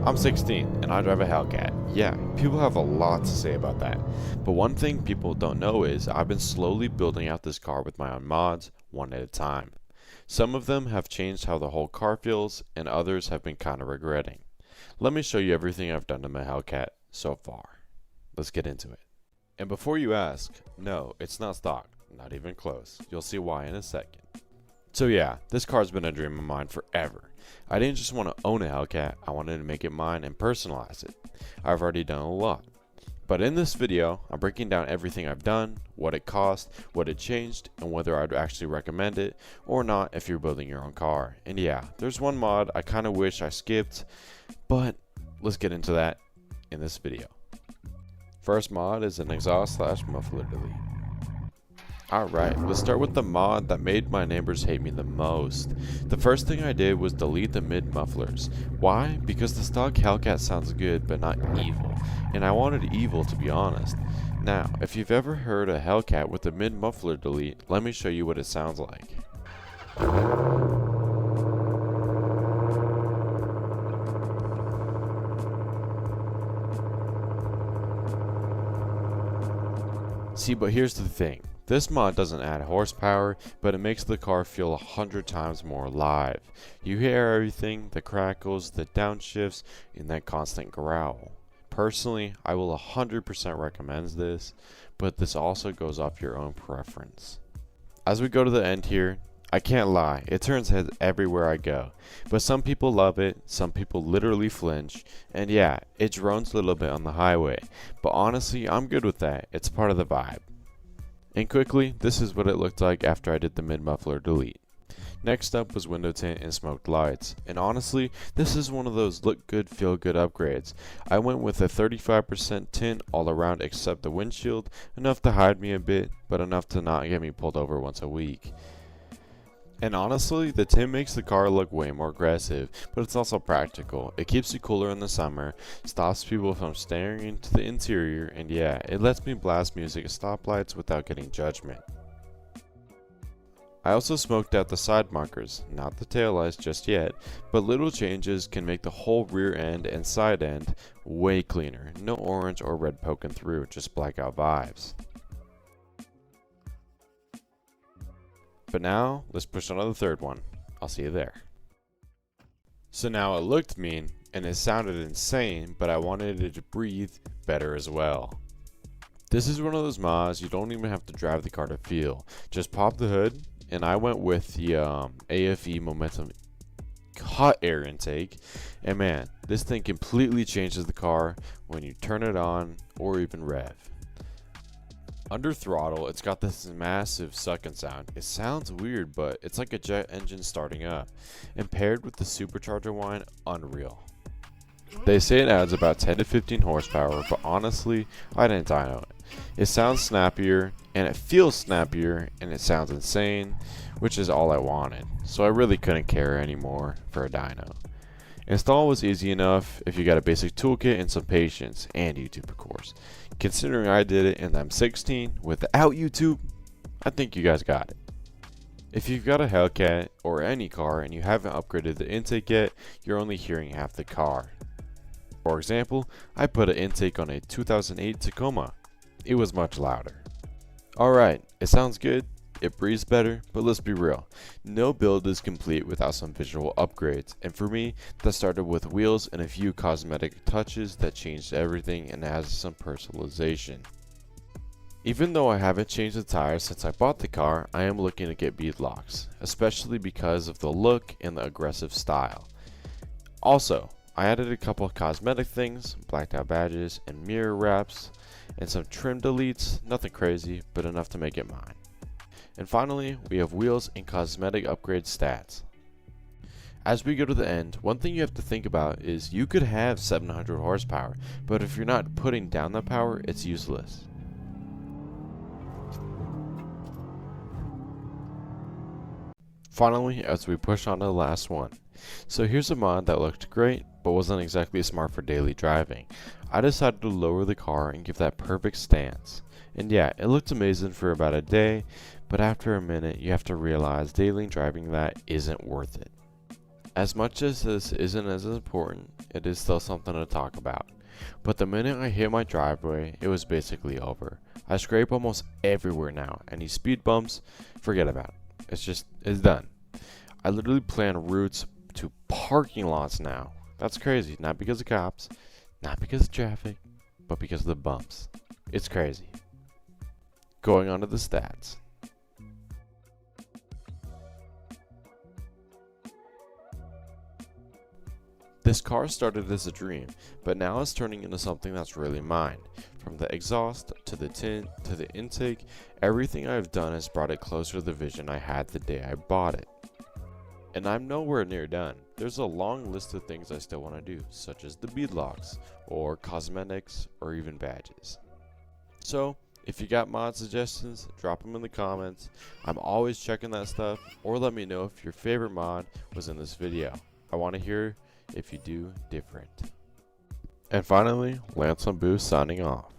I'm 16 and I drive a Hellcat. Yeah, people have a lot to say about that. But one thing people don't know is I've been slowly building out this car with my own mods, one at a time. Some of them have changed how the whole car feels, and others have been kind of regretting. Let me show you everything I've done to my Hellcat so far. Let's get into it. And before you ask, no, it's not stock, not even close. You'll see why in a second. So yeah, this car's been a dream of mine forever. I didn't just want to own a Hellcat, I wanted to make it mine and personalize it. I've already done a lot. But in this video, I'm breaking down everything I've done, what it cost, what it changed, and whether I'd actually recommend it or not if you're building your own car. And yeah, there's one mod I kind of wish I skipped, but let's get into that in this video. First mod is an exhaust / muffler delete. Alright, let's start with the mod that made my neighbors hate me the most. The first thing I did was delete the mid mufflers. Why? Because the stock Hellcat sounds good but not evil, and I wanted evil to be honest. Now, if you've ever heard a Hellcat with a mid muffler delete, let me show you what it sounds like. See, but here's the thing. This mod doesn't add horsepower, but it makes the car feel 100 times more alive. You hear everything, the crackles, the downshifts, and that constant growl. Personally, I will 100% recommend this, but this also goes off your own preference. As we go to the end here, I can't lie, it turns heads everywhere I go. But some people love it, some people literally flinch, and yeah, it drones a little bit on the highway. But honestly, I'm good with that, it's part of the vibe. And quickly, this is what it looked like after I did the mid-muffler delete. Next up was window tint and smoked lights, and honestly, this is one of those look good, feel good upgrades. I went with a 35% tint all around except the windshield, enough to hide me a bit, but enough to not get me pulled over once a week. And honestly, the tint makes the car look way more aggressive, but it's also practical. It keeps you cooler in the summer, stops people from staring into the interior, and yeah, it lets me blast music at stoplights without getting judgment. I also smoked out the side markers, not the taillights just yet, but little changes can make the whole rear end and side end way cleaner. No orange or red poking through, just blackout vibes. But now, let's push on to the third one. I'll see you there. So now it looked mean, and it sounded insane, but I wanted it to breathe better as well. This is one of those mods you don't even have to drive the car to feel. Just pop the hood, and I went with the AFE Momentum hot air intake. And man, this thing completely changes the car when you turn it on or even rev. Under throttle, it's got this massive sucking sound. It sounds weird, but it's like a jet engine starting up. And paired with the supercharger whine, unreal. They say it adds about 10 to 15 horsepower, but honestly, I didn't dyno it. It sounds snappier, and it feels snappier, and it sounds insane, which is all I wanted. So I really couldn't care anymore for a dyno. Install was easy enough if you got a basic toolkit and some patience, and YouTube of course. Considering I did it and I'm 16 without YouTube, I think you guys got it. If you've got a Hellcat or any car and you haven't upgraded the intake yet, you're only hearing half the car. For example, I put an intake on a 2008 Tacoma. It was much louder. Alright, it sounds good. It breathes better, but let's be real. No build is complete without some visual upgrades, and for me, that started with wheels and a few cosmetic touches that changed everything and adds some personalization. Even though I haven't changed the tires since I bought the car, I am looking to get bead locks, especially because of the look and the aggressive style. Also, I added a couple of cosmetic things, blacked out badges and mirror wraps, and some trim deletes, nothing crazy, but enough to make it mine. And finally, we have wheels and cosmetic upgrade stats. As we go to the end, one thing you have to think about is you could have 700 horsepower, but if you're not putting down the power, it's useless. Finally, as we push on to the last one. So here's a mod that looked great, but wasn't exactly smart for daily driving. I decided to lower the car and give that perfect stance. And yeah, it looked amazing for about a day, but after a minute you have to realize daily driving that isn't worth it. As much as this isn't as important, it is still something to talk about. But the minute I hit my driveway, it was basically over. I scrape almost everywhere now. Any speed bumps, forget about it. It's done. I literally plan routes to parking lots now. That's crazy. Not because of cops, not because of traffic, but because of the bumps. It's crazy. Going on to the stats. This car started as a dream, but now it's turning into something that's really mine. From the exhaust, to the tint, to the intake, everything I've done has brought it closer to the vision I had the day I bought it. And I'm nowhere near done. There's a long list of things I still want to do, such as the bead locks, or cosmetics, or even badges. So, if you got mod suggestions, drop them in the comments. I'm always checking that stuff, or let me know if your favorite mod was in this video. I want to hear if you do different. And finally, Lance on Boost signing off.